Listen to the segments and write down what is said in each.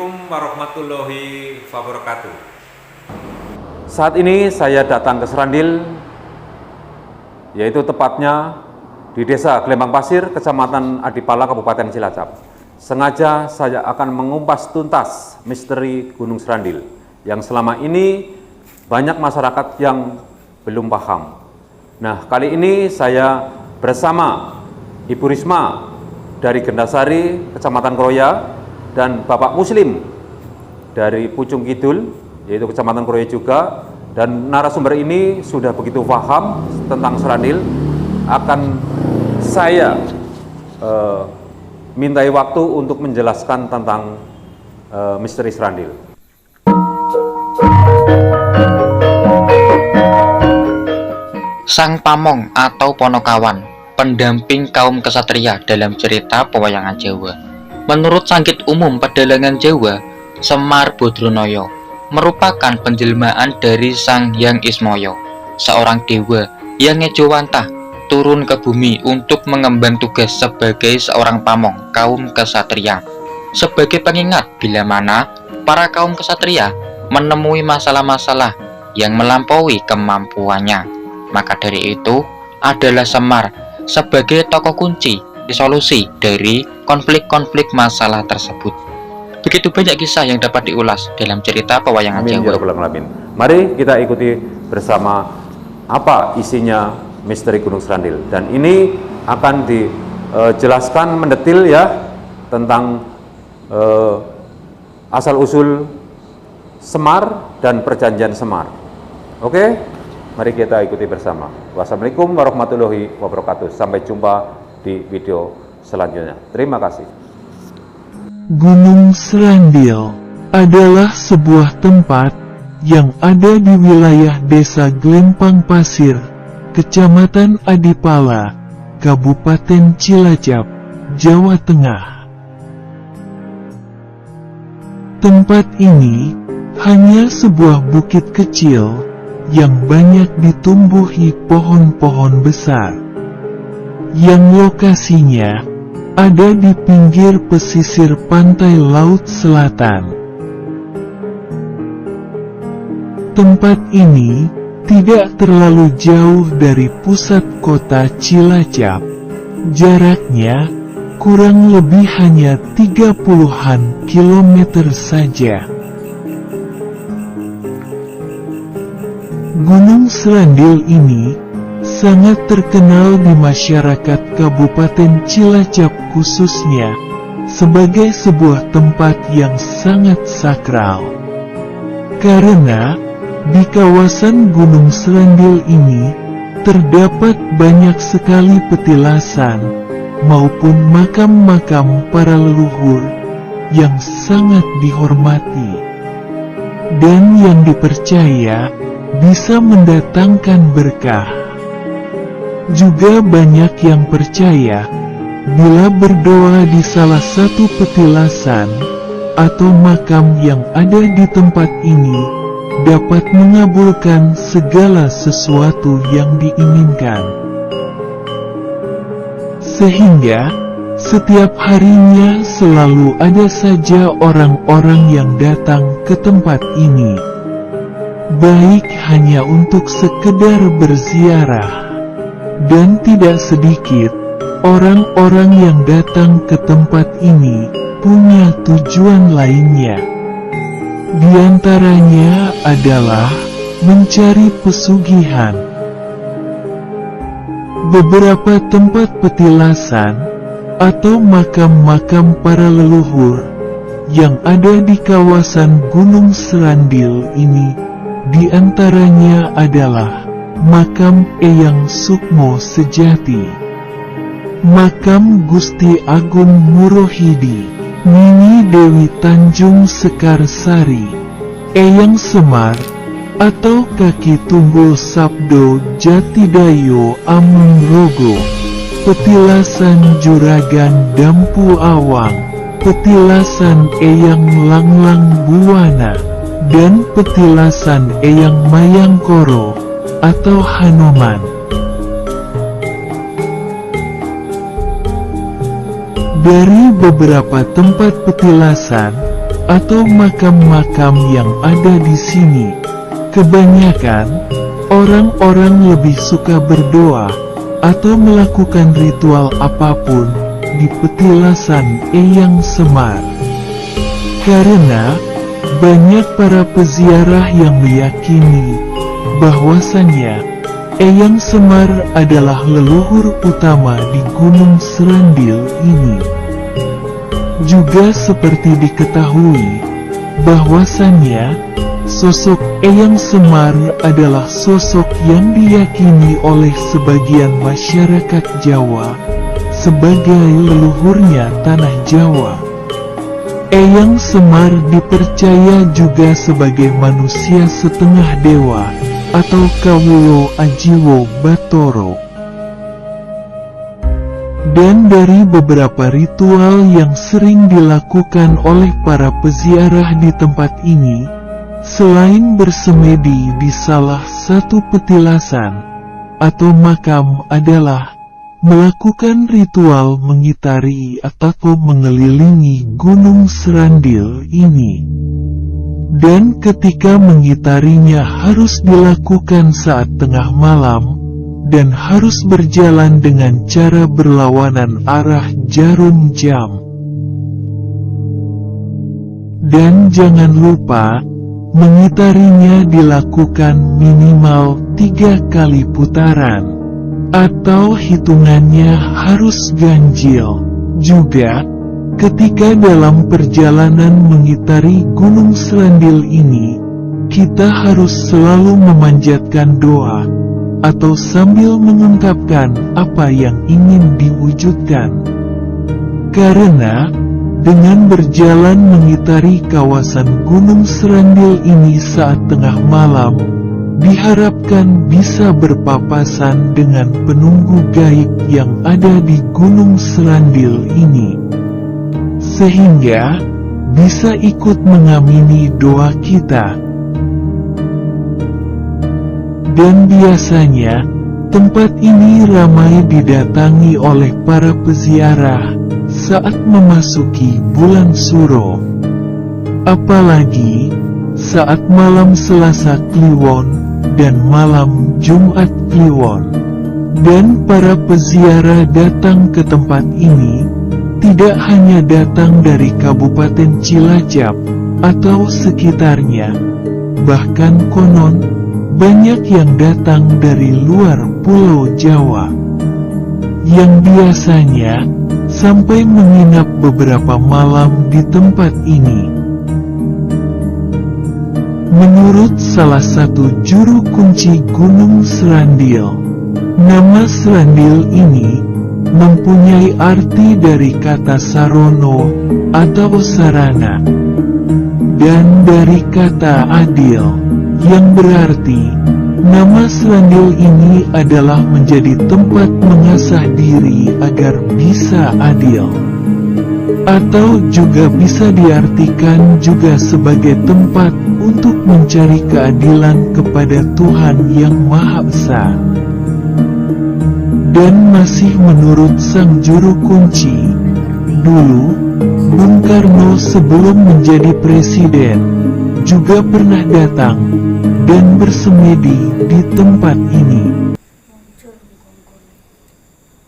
Assalamualaikum warahmatullahi wabarakatuh. Saat ini saya datang ke Serandil, yaitu tepatnya di Desa Gelembang Pasir, Kecamatan Adipala, Kabupaten Cilacap. Sengaja saya akan mengumpas tuntas misteri Gunung Serandil yang selama ini banyak masyarakat yang belum paham. Nah, kali ini saya bersama Ibu Risma dari Gendasari, Kecamatan Kroya, dan Bapak Muslim dari Pucung Kidul, yaitu Kecamatan Kroya juga, dan narasumber ini sudah begitu paham tentang Serandil. Akan saya mintai waktu untuk menjelaskan tentang misteri Serandil. Sang Pamong atau Ponokawan, pendamping kaum kesatria dalam cerita pewayangan Jawa. Menurut sangkit umum pedalangan Jawa, Semar Bodronoyo merupakan penjelmaan dari Sang Hyang Ismoyo, seorang dewa yang ngejowantah turun ke bumi untuk mengemban tugas sebagai seorang pamong kaum kesatria. Sebagai pengingat bila mana para kaum kesatria menemui masalah-masalah yang melampaui kemampuannya, maka dari itu adalah Semar sebagai tokoh kunci di solusi dari konflik-konflik masalah tersebut. Begitu banyak kisah yang dapat diulas dalam cerita pewayangan Jawa. Mari kita ikuti bersama apa isinya misteri Gunung Serandil. Dan ini akan dijelaskan mendetil ya tentang asal-usul Semar dan perjanjian Semar. Oke, mari kita ikuti bersama. Wassalamualaikum warahmatullahi wabarakatuh. Sampai jumpa di video selanjutnya. Terima kasih. Gunung Serandil adalah sebuah tempat yang ada di wilayah Desa Gelembang Pasir, Kecamatan Adipala, Kabupaten Cilacap, Jawa Tengah. Tempat ini hanya sebuah bukit kecil yang banyak ditumbuhi pohon-pohon besar, yang lokasinya ada di pinggir pesisir pantai Laut Selatan. Tempat ini tidak terlalu jauh dari pusat kota Cilacap. Jaraknya kurang lebih hanya 30-an kilometer saja. Gunung Serandil ini sangat terkenal di masyarakat Kabupaten Cilacap khususnya sebagai sebuah tempat yang sangat sakral. Karena di kawasan Gunung Serandil ini terdapat banyak sekali petilasan maupun makam-makam para leluhur yang sangat dihormati dan yang dipercaya bisa mendatangkan berkah. Juga banyak yang percaya bila berdoa di salah satu petilasan atau makam yang ada di tempat ini dapat mengabulkan segala sesuatu yang diinginkan. Sehingga setiap harinya selalu ada saja orang-orang yang datang ke tempat ini, baik hanya untuk sekedar berziarah. Dan tidak sedikit orang-orang yang datang ke tempat ini punya tujuan lainnya. Di antaranya adalah mencari pesugihan. Beberapa tempat petilasan atau makam-makam para leluhur yang ada di kawasan Gunung Serandil ini, di antaranya adalah makam Eyang Sukmo Sejati, makam Gusti Agung Murohidi, Nini Dewi Tanjung Sekarsari, Eyang Semar atau Kaki Tunggul Sabdo Jatidayo Amungrogo, petilasan Juragan Dampu Awang, petilasan Eyang Langlang Buwana, dan petilasan Eyang Mayangkoro atau Hanuman. Dari beberapa tempat petilasan atau makam-makam yang ada di sini. Kebanyakan orang-orang lebih suka berdoa atau melakukan ritual apapun di petilasan Eyang Semar. Karena banyak para peziarah yang meyakini bahwasannya Eyang Semar adalah leluhur utama di Gunung Serandil ini. Juga seperti diketahui bahwasannya sosok Eyang Semar adalah sosok yang diyakini oleh sebagian masyarakat Jawa sebagai leluhurnya tanah Jawa. Eyang Semar dipercaya juga sebagai manusia setengah dewa atau Kawulo Ajiwo Batoro. Dan dari beberapa ritual yang sering dilakukan oleh para peziarah di tempat ini, selain bersemedi di salah satu petilasan atau makam adalah melakukan ritual mengitari atau mengelilingi Gunung Serandil ini. Dan ketika mengitarinya harus dilakukan saat tengah malam, dan harus berjalan dengan cara berlawanan arah jarum jam. Dan jangan lupa, mengitarinya dilakukan minimal 3 kali putaran, atau hitungannya harus ganjil. Juga, ketika dalam perjalanan mengitari Gunung Serandil ini, kita harus selalu memanjatkan doa, atau sambil mengungkapkan apa yang ingin diwujudkan. Karena, dengan berjalan mengitari kawasan Gunung Serandil ini saat tengah malam, diharapkan bisa berpapasan dengan penunggu gaib yang ada di Gunung Serandil ini. Sehingga, bisa ikut mengamini doa kita. Dan biasanya, tempat ini ramai didatangi oleh para peziarah saat memasuki bulan Suro. Apalagi, saat malam Selasa Kliwon dan malam Jumat Kliwon. Dan para peziarah datang ke tempat ini, tidak hanya datang dari Kabupaten Cilacap atau sekitarnya, bahkan konon, banyak yang datang dari luar Pulau Jawa, yang biasanya sampai menginap beberapa malam di tempat ini. Menurut salah satu juru kunci Gunung Serandil, nama Serandil ini mempunyai arti dari kata sarono atau sarana, dan dari kata adil, yang berarti, nama Serandil ini adalah menjadi tempat mengasah diri agar bisa adil. Atau juga bisa diartikan juga sebagai tempat untuk mencari keadilan kepada Tuhan Yang Maha Esa. Dan masih menurut sang juru kunci, dulu, Bung Karno sebelum menjadi presiden, juga pernah datang dan bersemedi di tempat ini. Muncul gonggon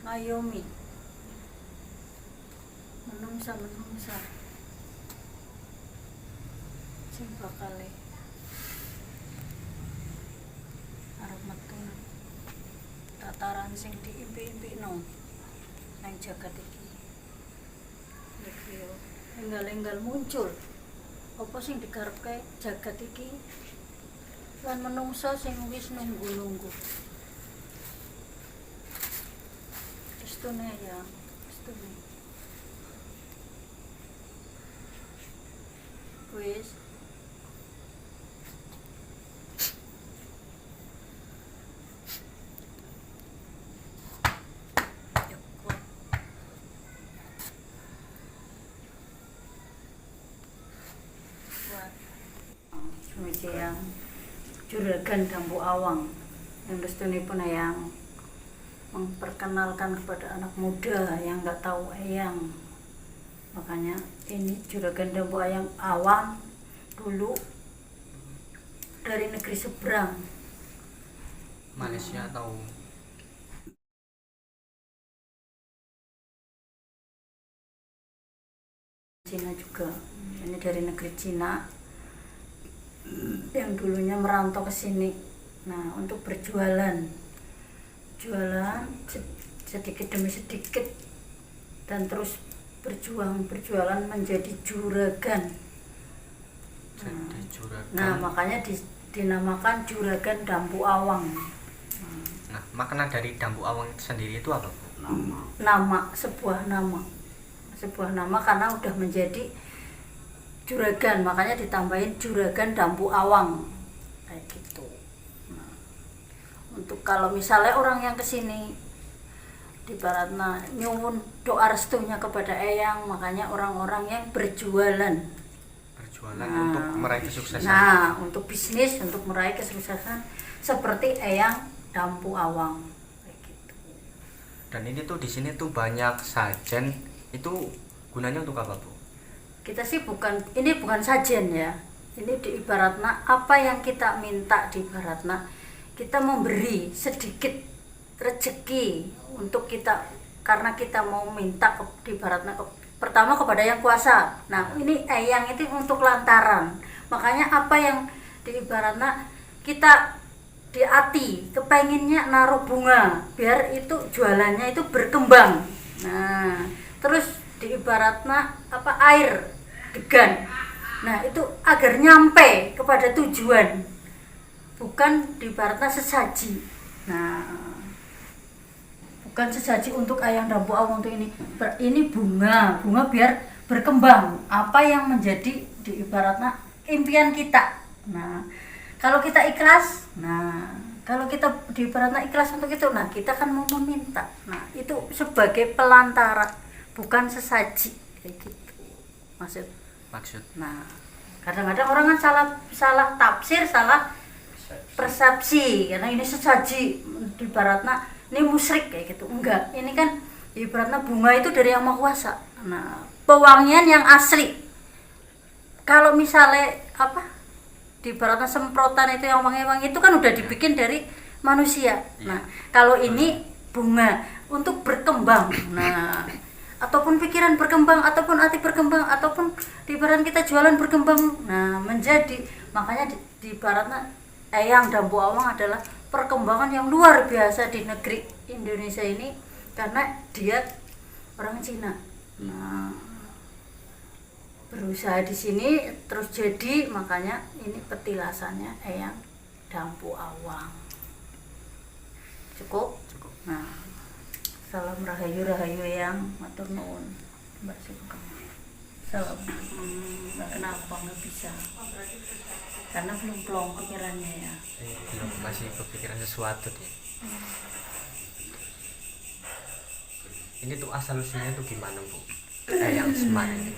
ngayomi menungsa sing bakale arep metu tataran sing diimpi-impino nang jagat iki. Iki yo enggal-enggal muncul apa sing digarepke jagat iki lan menungsa sing wis nunggu-nunggu. Istune ya, istune. Wis. Yang Juragan Dampu Awang yang restunipun Eyang memperkenalkan kepada anak muda yang nggak tahu Eyang, makanya ini Juragan Dampu Awang dulu dari negeri seberang. Malaysia atau Cina juga. Ini dari negeri Cina yang dulunya merantau ke sini. Nah, untuk berjualan, sedikit demi sedikit, dan terus berjualan menjadi juragan. jadi juragan. Nah, makanya dinamakan Juragan Dampu Awang. Nah, makna dari Dampu Awang itu sendiri itu apa, Bu? Sebuah nama karena udah menjadi juragan, makanya ditambahin Juragan Dampu Awang kayak gitu. Nah, untuk kalau misalnya orang yang kesini di Baratna nyuwun doa restunya kepada Eyang, makanya orang-orang yang berjualan Untuk meraih kesuksesan. Nah, untuk bisnis, untuk meraih kesuksesan seperti Eyang Dampu Awang kayak gitu. Dan ini tuh di sini tuh banyak sajen, itu gunanya untuk apa, Bu? Kita sih ini bukan sajen ya. Ini di Baratna, apa yang kita minta di Baratna, kita memberi sedikit rezeki untuk kita, karena kita mau minta di Baratna pertama kepada yang kuasa. Nah, ini Eyang itu untuk lantaran. Makanya apa yang di Baratna kita di hati kepenginnya naruh bunga biar itu jualannya itu berkembang. Nah, terus di Baratna air degan. Nah, itu agar nyampe kepada tujuan, bukan di Baratna sesaji. Nah, bukan sesaji untuk Eyang Dampu Awang untuk ini bunga biar berkembang apa yang menjadi di Baratna impian kita. Nah, kalau kita ikhlas, kalau kita di Baratna ikhlas untuk itu, nah kita kan mau meminta. Nah, itu sebagai pelantara, bukan sesaji kayak gitu. Maksud. Nah, kadang-kadang orang kan salah tafsir, salah persepsi karena ini sesaji di Baratna ini musyrik kayak gitu. Enggak, ini kan di Baratna bunga itu dari Yang Maha Kuasa. Nah, pewangian yang asli. Kalau misalnya di Baratna semprotan itu yang wangi-wangi itu kan udah dibikin dari manusia. Nah, kalau ini bunga untuk berkembang. Nah, ataupun pikiran berkembang, ataupun hati berkembang, ataupun di Baratna kita jualan berkembang. Nah, menjadi makanya di Baratna Eyang Dampu Awang adalah perkembangan yang luar biasa di negeri Indonesia ini karena dia orang Cina. Nah, berusaha di sini terus jadi, makanya ini petilasannya Eyang Dampu Awang. Cukup. Nah, salam rahayu Eyang, matur nuwun Mbak Sugeng. Salam. Kenapa nggak bisa? Karena belum plong pikirannya ya. Belum, masih kepikiran sesuatu nih. Ini tuh asal usulnya tuh gimana, Bu? Eyang Semar ini.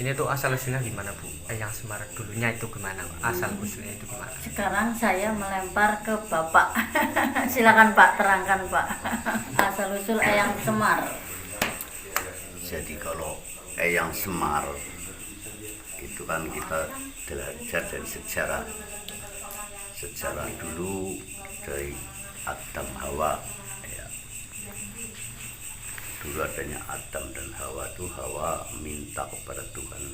Ini tuh asal usulnya gimana, Bu? Eyang Semar dulunya itu gimana? Asal usulnya itu gimana? Sekarang saya melempar ke Bapak. Silakan Pak, terangkan Pak. Asal usul Eyang Semar. Jadi kalau Eyang Semar itu kan kita belajar dari sejarah dulu dari Adam Hawa ya. Dulu adanya Adam dan Hawa, itu Hawa minta kepada Tuhan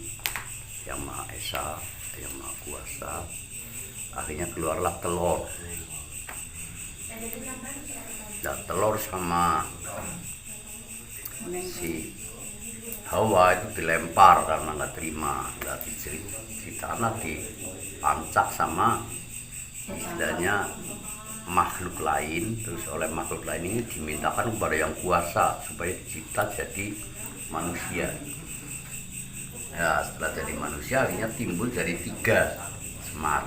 yang Maha Esa, yang Maha Kuasa, akhirnya keluarlah telur. Nah, telur sama si Hawa itu dilempar karena nggak terima, nggak di tanah, dipancak sama istilahnya makhluk lain. Terus oleh makhluk lain ini dimintakan kepada yang kuasa supaya kita jadi manusia. Ya, setelah jadi manusia akhirnya timbul dari 3 Semar.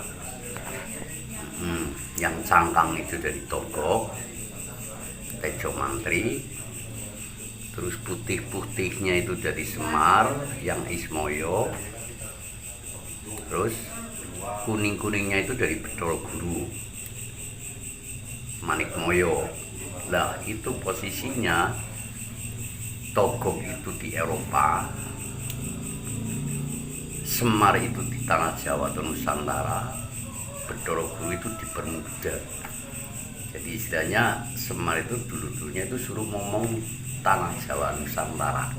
Yang cangkang itu dari Togok, Tejo Mantri. Terus putih-putihnya itu dari Semar, yang Ismoyo. Terus kuning-kuningnya itu dari Bedol Guru, Manikmoyo. Nah, itu posisinya Togog itu di Eropa, Semar itu di tanah Jawa atau Nusantara, Bathara Guru itu di Bermuda. Jadi istilahnya Semar itu dulu-dulunya itu suruh ngomong tanah Jawa Nusantara.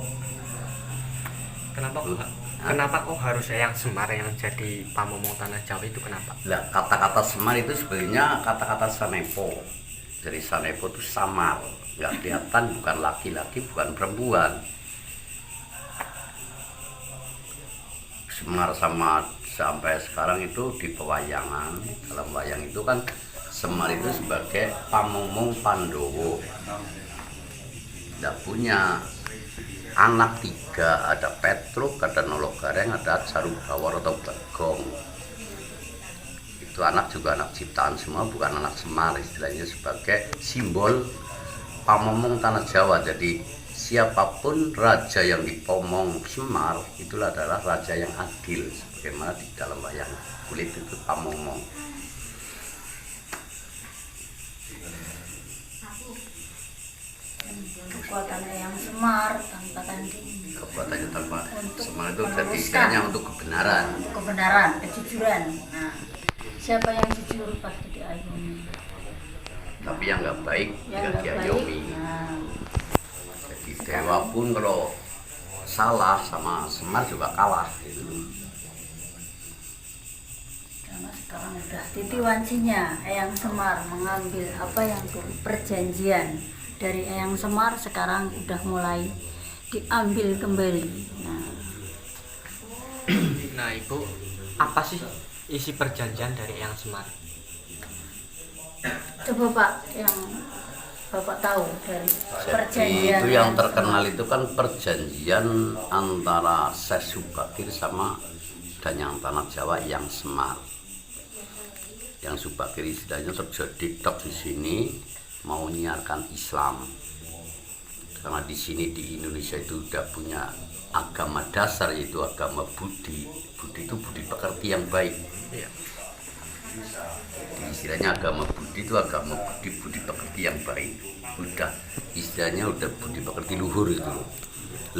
Kenapa kok harus Eyang Semar yang jadi pamomong tanah Jawa itu, kenapa? Nah, kata-kata Semar itu sebenarnya kata-kata Sanepo. Jadi Sanepo itu samar, nggak kelihatan, bukan laki-laki, bukan perempuan. Semar sama sampai sekarang itu di pewayangan, dalam wayang itu kan Semar itu sebagai pamomong Pandowo. Tidak punya anak 3, ada Petruk, ada Nologareng, ada Jarubawar atau Bagong. Itu anak juga anak ciptaan semua, bukan anak Semar, istilahnya sebagai simbol pamomong tanah Jawa. Jadi siapapun raja yang dipomong Semar itulah adalah raja yang adil, sebagaimana di dalam wayang kulit itu pamomong. Kekuatan Eyang Semar tanpa tanding. Kekuatannya tanpa Untuk Semar itu jadi meneruskan. istilahnya untuk kebenaran. Kebenaran, kejujuran. Nah, siapa yang jujur pasti diayomi. Tapi yang nggak baik Yang nggak nggak baik, diayomi. nah, Jadi dewa pun kalau salah sama Semar juga kalah gitu. karena sekarang udah titi wancinya Eyang Semar mengambil apa yang dulu perjanjian dari Eyang Semar, sekarang udah mulai diambil kembali. Nah Ibu, apa sih isi perjanjian dari Eyang Semar? Coba Pak, yang Bapak tahu dari Jadi perjanjian itu yang Eyang terkenal Semar. itu kan perjanjian antara Syekh Subakir sama Danyang Tanah Jawa yang Semar. Yang Subakir istilahnya terjadi top di sini mau menyiarkan Islam. Karena di sini di Indonesia itu udah punya agama dasar, yaitu agama Budi. Budi itu budi pekerti yang baik. Iya. Jadi istilahnya agama Budi itu agama budi pekerti yang baik. Udah istilahnya udah budi pekerti luhur itu.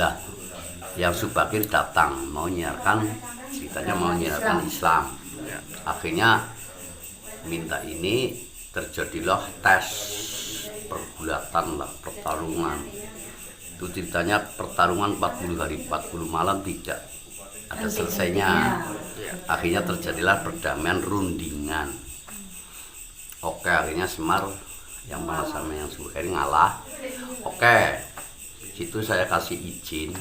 Lah, yang Subakir datang mau nyiarkan, ceritanya mau nyiarkan Islam. Akhirnya minta ini, terjadilah tes pergulatan lah, pertarungan. Itu ceritanya pertarungan 40 hari 40 malam tidak ada selesainya. Akhirnya terjadilah perdamaian rundingan. Oke, akhirnya Semar yang mana sama yang Subakir ngalah. Oke, situ saya kasih izin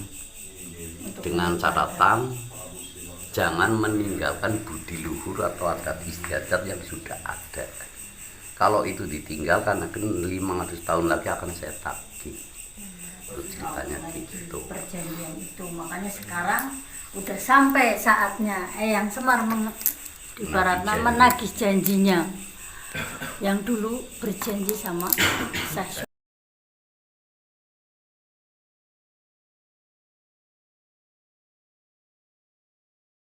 dengan catatan jangan meninggalkan budi luhur atau adat istiadat yang sudah ada. Kalau itu ditinggalkan akan 500 tahun lagi akan saya tagih. Itu ceritanya gitu. Perjanjian itu, makanya sekarang udah sampai saatnya Eyang Semar ibaratnya menagih janjinya yang dulu berjanji sama Syekh